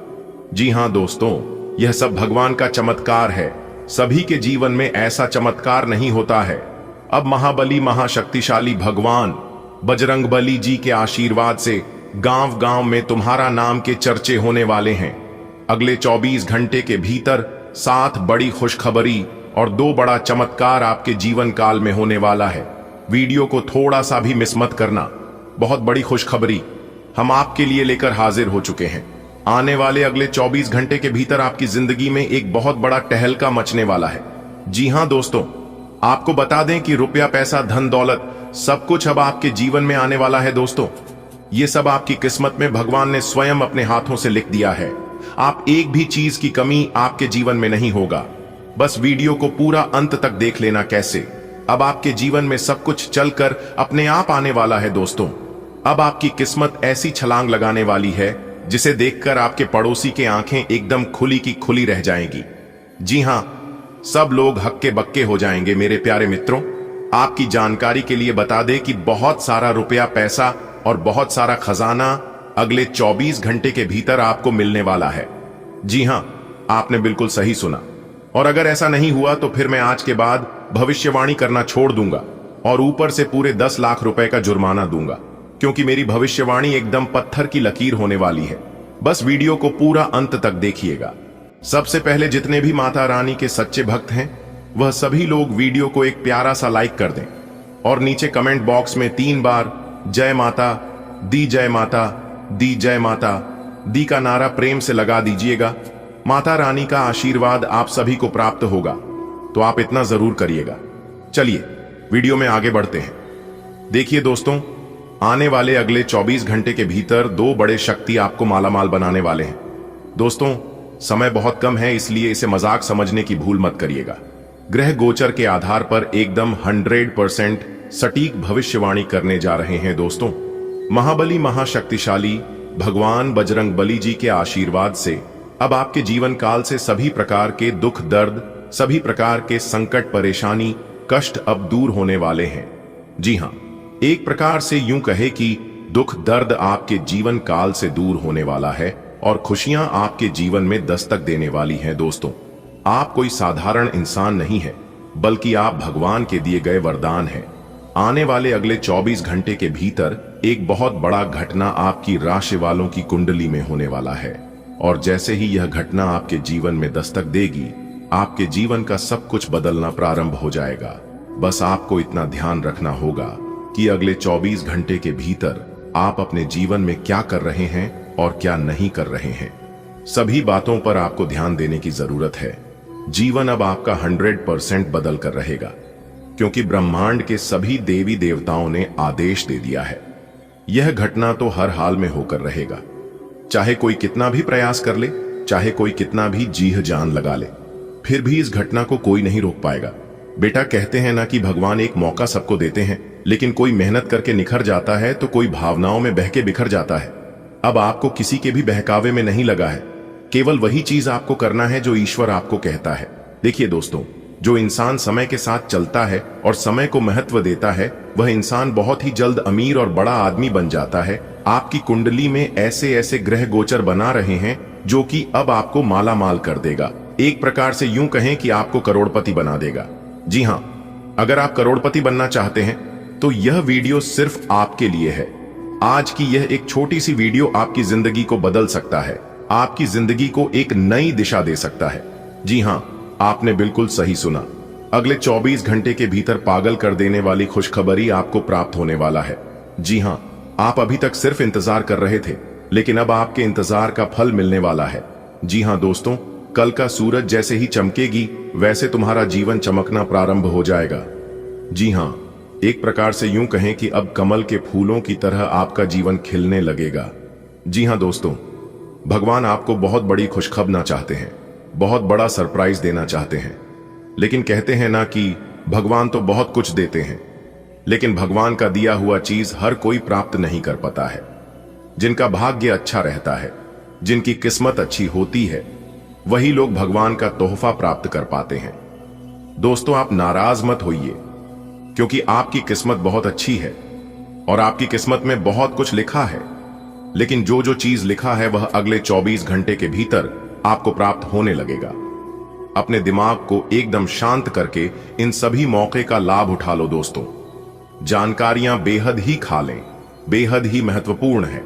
जी हां दोस्तों, यह सब भगवान का चमत्कार है। सभी के जीवन में ऐसा चमत्कार नहीं होता है। अब महाबली महाशक्तिशाली भगवान बजरंगबली जी के आशीर्वाद से गांव गांव में तुम्हारा नाम के चर्चे होने वाले हैं। अगले 24 घंटे के भीतर 7 बड़ी खुशखबरी और 2 बड़ा चमत्कार आपके जीवन काल में होने वाला है। वीडियो को थोड़ा सा भी मिस मत करना। बहुत बड़ी खुशखबरी हम आपके लिए लेकर हाजिर हो चुके हैं। आने वाले अगले 24 घंटे के भीतर आपकी जिंदगी में एक बहुत बड़ा टहलका मचने वाला है। जी हां दोस्तों, आपको बता दें कि रुपया, पैसा, धन दौलत सब कुछ अब आपके जीवन में आने वाला है। दोस्तों, ये सब आपकी किस्मत में भगवान ने स्वयं अपने हाथों से लिख दिया है। आप एक भी चीज की कमी आपके जीवन में नहीं होगा। बस वीडियो को पूरा अंत तक देख लेना कैसे अब आपके जीवन में सब कुछ चलकर अपने आप आने वाला है दोस्तों। अब आपकी किस्मत ऐसी छलांग लगाने वाली है जिसे देखकर आपके पड़ोसी के आंखें एकदम खुली की खुली रह जाएंगी। जी हां, सब लोग हक्के बक्के हो जाएंगे। मेरे प्यारे मित्रों, आपकी जानकारी के लिए बता दें कि बहुत सारा रुपया, पैसा और बहुत सारा खजाना अगले 24 घंटे के भीतर आपको मिलने वाला है। जी हां, आपने बिल्कुल सही सुना। और अगर ऐसा नहीं हुआ तो फिर मैं आज के बाद भविष्यवाणी करना छोड़ दूंगा और ऊपर से पूरे 10 लाख रुपए का जुर्माना दूंगा, क्योंकि मेरी भविष्यवाणी एकदम पत्थर की लकीर होने वाली है। बस वीडियो को पूरा अंत तक देखिएगा। सबसे पहले जितने भी माता रानी के सच्चे भक्त हैं वह सभी लोग वीडियो को एक प्यारा सा लाइक कर दें और नीचे कमेंट बॉक्स में 3 बार जय माता दी, जय माता दी, जय माता दी का नारा प्रेम से लगा दीजिएगा। माता रानी का आशीर्वाद आप सभी को प्राप्त होगा, तो आप इतना जरूर करिएगा। चलिए वीडियो में आगे बढ़ते हैं। देखिए दोस्तों, आने वाले अगले 24 घंटे के भीतर 2 बड़े शक्ति आपको मालामाल बनाने वाले हैं। दोस्तों, समय बहुत कम है, इसलिए इसे मजाक समझने की भूल मत करिएगा। ग्रह गोचर के आधार पर एकदम 100% सटीक भविष्यवाणी करने जा रहे हैं दोस्तों। महाबली महाशक्तिशाली भगवान बजरंग बली जी के आशीर्वाद से अब आपके जीवन काल से सभी प्रकार के दुख दर्द, सभी प्रकार के संकट, परेशानी, कष्ट अब दूर होने वाले हैं। जी हां, एक प्रकार से यूं कहे कि दुख दर्द आपके जीवन काल से दूर होने वाला है और खुशियां आपके जीवन में दस्तक देने वाली हैं दोस्तों। आप कोई साधारण इंसान नहीं है, बल्कि आप भगवान के दिए गए वरदान हैं। आने वाले अगले 24 घंटे के भीतर एक बहुत बड़ा घटना आपकी राशि वालों की कुंडली में होने वाला है, और जैसे ही यह घटना आपके जीवन में दस्तक देगी, आपके जीवन का सब कुछ बदलना प्रारंभ हो जाएगा। बस आपको इतना ध्यान रखना होगा कि अगले 24 घंटे के भीतर आप अपने जीवन में क्या कर रहे हैं और क्या नहीं कर रहे हैं। सभी बातों पर आपको ध्यान देने की जरूरत है। जीवन अब आपका 100% बदल कर रहेगा, क्योंकि ब्रह्मांड के सभी देवी देवताओं ने आदेश दे दिया है। यह घटना तो हर हाल में होकर रहेगा, चाहे कोई कितना भी प्रयास कर ले, चाहे कोई कितना भी जीह जान लगा ले, फिर भी इस घटना को कोई नहीं रोक पाएगा। बेटा, कहते हैं ना कि भगवान एक मौका सबको देते हैं, लेकिन कोई मेहनत करके निखर जाता है तो कोई भावनाओं में बहके बिखर जाता है। अब आपको किसी के भी बहकावे में नहीं लगा है, केवल वही चीज आपको करना है जो ईश्वर आपको कहता है। देखिए दोस्तों, जो इंसान समय के साथ चलता है और समय को महत्व देता है, वह इंसान बहुत ही जल्द अमीर और बड़ा आदमी बन जाता है। आपकी कुंडली में ऐसे ऐसे ग्रह गोचर बना रहे हैं जो कि अब आपको माला माल कर देगा। एक प्रकार से यूं कहें कि आपको करोड़पति बना देगा। जी हां, अगर आप करोड़पति बनना चाहते हैं तो यह वीडियो सिर्फ आपके लिए है। आज की यह एक छोटी सी वीडियो आपकी जिंदगी को बदल सकता है, आपकी जिंदगी को एक नई दिशा दे सकता है। जी हां, आपने बिल्कुल सही सुना। अगले 24 घंटे के भीतर पागल कर देने वाली खुशखबरी आपको प्राप्त होने वाला है। जी हां, आप अभी तक सिर्फ इंतजार कर रहे थे, लेकिन अब आपके इंतजार का फल मिलने वाला है। जी हां दोस्तों, कल का सूरज जैसे ही चमकेगी, वैसे तुम्हारा जीवन चमकना प्रारंभ हो जाएगा। जी हां, एक प्रकार से यूं कहें कि अब कमल के फूलों की तरह आपका जीवन खिलने लगेगा। जी हां दोस्तों, भगवान आपको बहुत बड़ी खुशखबरी चाहते हैं, बहुत बड़ा सरप्राइज देना चाहते हैं। लेकिन कहते हैं ना कि भगवान तो बहुत कुछ देते हैं, लेकिन भगवान का दिया हुआ चीज हर कोई प्राप्त नहीं कर पाता है। जिनका भाग्य अच्छा रहता है, जिनकी किस्मत अच्छी होती है, वही लोग भगवान का तोहफा प्राप्त कर पाते हैं। दोस्तों, आप नाराज मत होइए, क्योंकि आपकी किस्मत बहुत अच्छी है और आपकी किस्मत में बहुत कुछ लिखा है। लेकिन जो जो चीज लिखा है वह अगले 24 घंटे के भीतर आपको प्राप्त होने लगेगा। अपने दिमाग को एकदम शांत करके इन सभी मौके का लाभ उठा लो दोस्तों। जानकारियां बेहद ही खा लें, बेहद ही महत्वपूर्ण है।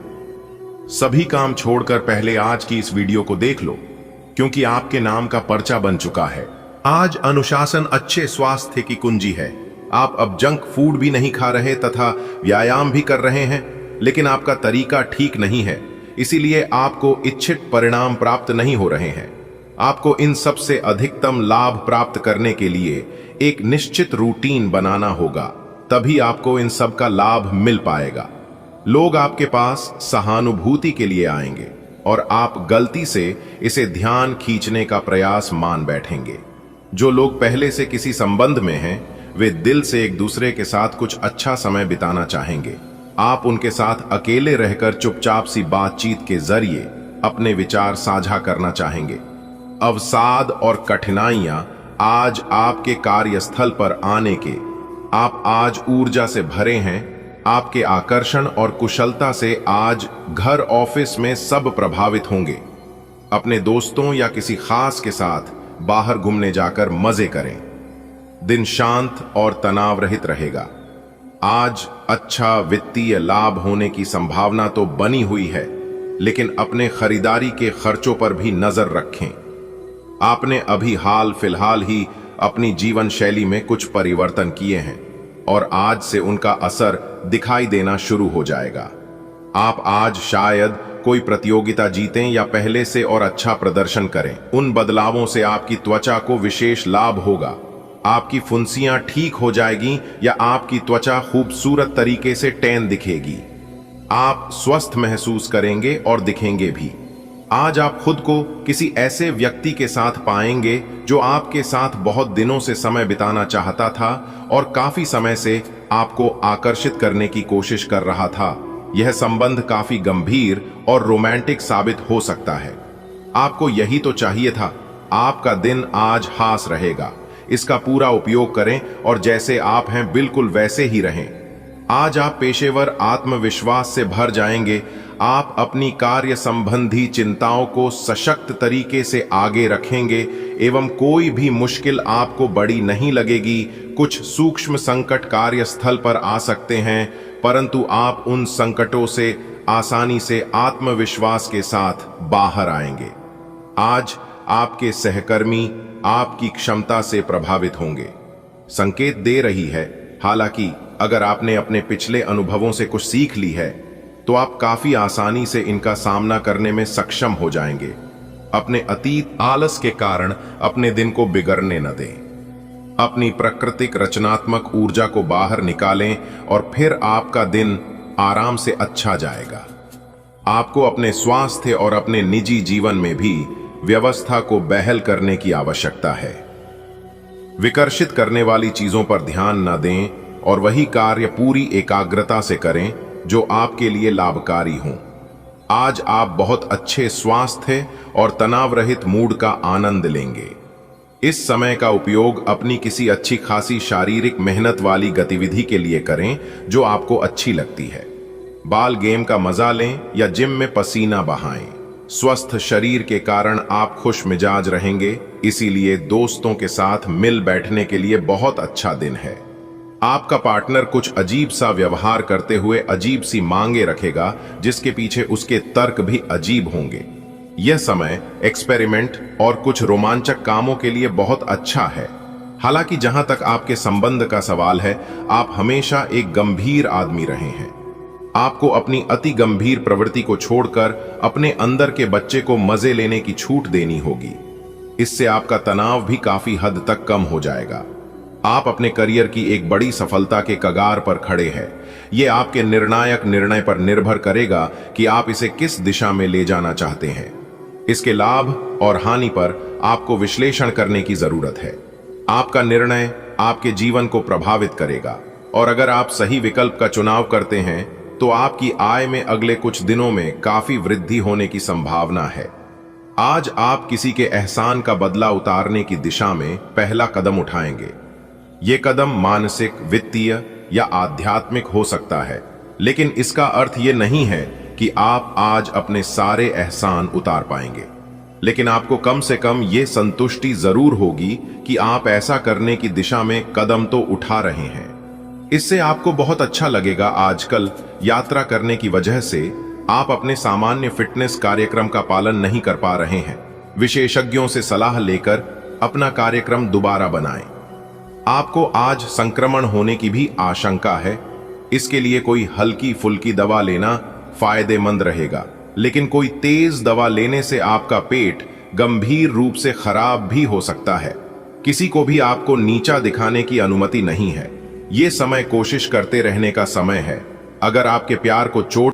सभी काम छोड़कर पहले आज की इस वीडियो को देख लो, क्योंकि आपके नाम का पर्चा बन चुका है। आज अनुशासन अच्छे स्वास्थ्य की कुंजी है। आप अब जंक फूड भी नहीं खा रहे तथा व्यायाम भी कर रहे हैं, लेकिन आपका तरीका ठीक नहीं है, इसीलिए आपको इच्छित परिणाम प्राप्त नहीं हो रहे हैं। आपको इन सब से अधिकतम लाभ प्राप्त करने के लिए एक निश्चित रूटीन बनाना होगा, तभी आपको इन सब का लाभ मिल पाएगा। लोग आपके पास सहानुभूति के लिए आएंगे, और आप गलती से इसे ध्यान खींचने का प्रयास मान बैठेंगे। जो लोग पहले से किसी संबंध में हैं, वे दिल से एक दूसरे के साथ कुछ अच्छा समय बिताना चाहेंगे। आप उनके साथ अकेले रहकर चुपचाप सी बातचीत के जरिए अपने विचार साझा करना चाहेंगे। अवसाद और कठिनाइयां आज आपके कार्यस्थल पर आने के आप आज ऊर्जा से भरे हैं। आपके आकर्षण और कुशलता से आज घर ऑफिस में सब प्रभावित होंगे। अपने दोस्तों या किसी खास के साथ बाहर घूमने जाकर मजे करें। दिन शांत और तनाव रहित रहेगा। आज अच्छा वित्तीय लाभ होने की संभावना तो बनी हुई है, लेकिन अपने खरीदारी के खर्चों पर भी नजर रखें। आपने अभी हाल फिलहाल ही अपनी जीवन शैली में कुछ परिवर्तन किए हैं और आज से उनका असर दिखाई देना शुरू हो जाएगा। आप आज शायद कोई प्रतियोगिता जीतें या पहले से और अच्छा प्रदर्शन करें। उन बदलावों से आपकी त्वचा को विशेष लाभ होगा। आपकी फुंसियां ठीक हो जाएगी या आपकी त्वचा खूबसूरत तरीके से टैन दिखेगी। आप स्वस्थ महसूस करेंगे और दिखेंगे भी। आज आप खुद को किसी ऐसे व्यक्ति के साथ पाएंगे जो आपके साथ बहुत दिनों से समय बिताना चाहता था और काफी समय से आपको आकर्षित करने की कोशिश कर रहा था। यह संबंध काफी गंभीर और रोमांटिक साबित हो सकता है। आपको यही तो चाहिए था। आपका दिन आज खास रहेगा। इसका पूरा उपयोग करें और जैसे आप हैं बिल्कुल वैसे ही रहें। आज आप पेशेवर आत्मविश्वास से भर जाएंगे। आप अपनी कार्य संबंधी चिंताओं को सशक्त तरीके से आगे रखेंगे एवं कोई भी मुश्किल आपको बड़ी नहीं लगेगी। कुछ सूक्ष्म संकट कार्यस्थल पर आ सकते हैं, परंतु आप उन संकटों से आसानी से आत्मविश्वास के साथ बाहर आएंगे। आज आपके सहकर्मी आपकी क्षमता से प्रभावित होंगे। संकेत दे रही है, हालांकि अगर आपने अपने पिछले अनुभवों से कुछ सीख ली है तो आप काफी आसानी से इनका सामना करने में सक्षम हो जाएंगे। अपने अतीत आलस के कारण अपने दिन को बिगड़ने न दें। अपनी प्राकृतिक रचनात्मक ऊर्जा को बाहर निकालें और फिर आपका दिन आराम से अच्छा जाएगा। आपको अपने स्वास्थ्य और अपने निजी जीवन में भी व्यवस्था को बहाल करने की आवश्यकता है। विकर्षित करने वाली चीजों पर ध्यान न दें और वही कार्य पूरी एकाग्रता से करें जो आपके लिए लाभकारी हों। आज आप बहुत अच्छे स्वास्थ्य और तनाव रहित मूड का आनंद लेंगे। इस समय का उपयोग अपनी किसी अच्छी खासी शारीरिक मेहनत वाली गतिविधि के लिए करें जो आपको अच्छी लगती है। बाल गेम का मजा लें या जिम में पसीना बहाएं। स्वस्थ शरीर के कारण आप खुश मिजाज रहेंगे, इसीलिए दोस्तों के साथ मिल बैठने के लिए बहुत अच्छा दिन है। आपका पार्टनर कुछ अजीब सा व्यवहार करते हुए अजीब सी मांगे रखेगा, जिसके पीछे उसके तर्क भी अजीब होंगे। यह समय एक्सपेरिमेंट और कुछ रोमांचक कामों के लिए बहुत अच्छा है। हालांकि जहां तक आपके संबंध का सवाल है, आप हमेशा एक गंभीर आदमी रहे हैं। आपको अपनी अति गंभीर प्रवृत्ति को छोड़कर अपने अंदर के बच्चे को मजे लेने की छूट देनी होगी। इससे आपका तनाव भी काफी हद तक कम हो जाएगा। आप अपने करियर की एक बड़ी सफलता के कगार पर खड़े हैं। यह आपके निर्णायक निर्णय पर निर्भर करेगा कि आप इसे किस दिशा में ले जाना चाहते हैं। इसके लाभ और हानि पर आपको विश्लेषण करने की जरूरत है। आपका निर्णय आपके जीवन को प्रभावित करेगा और अगर आप सही विकल्प का चुनाव करते हैं तो आपकी आय में अगले कुछ दिनों में काफी वृद्धि होने की संभावना है। आज आप किसी के एहसान का बदला उतारने की दिशा में पहला कदम उठाएंगे। ये कदम मानसिक, वित्तीय या आध्यात्मिक हो सकता है, लेकिन इसका अर्थ ये नहीं है कि आप आज अपने सारे एहसान उतार पाएंगे। लेकिन आपको कम से कम ये संतुष्टि जरूर होगी कि आप ऐसा करने की दिशा में कदम तो उठा रहे हैं। इससे आपको बहुत अच्छा लगेगा। आजकल यात्रा करने की वजह से आप अपने सामान्य फिटनेस कार्यक्रम का पालन नहीं कर पा रहे हैं। विशेषज्ञों से सलाह लेकर अपना कार्यक्रम दोबारा बनाएं। आपको आज संक्रमण होने की भी आशंका है। इसके लिए कोई हल्की फुल्की दवा लेना फायदेमंद रहेगा, लेकिन कोई तेज दवा लेने से आपका पेट गंभीर रूप से खराब भी हो सकता है। किसी को भी आपको नीचा दिखाने की अनुमति नहीं है। ये समय कोशिश करते रहने का समय है। अगर आपके प्यार को चोट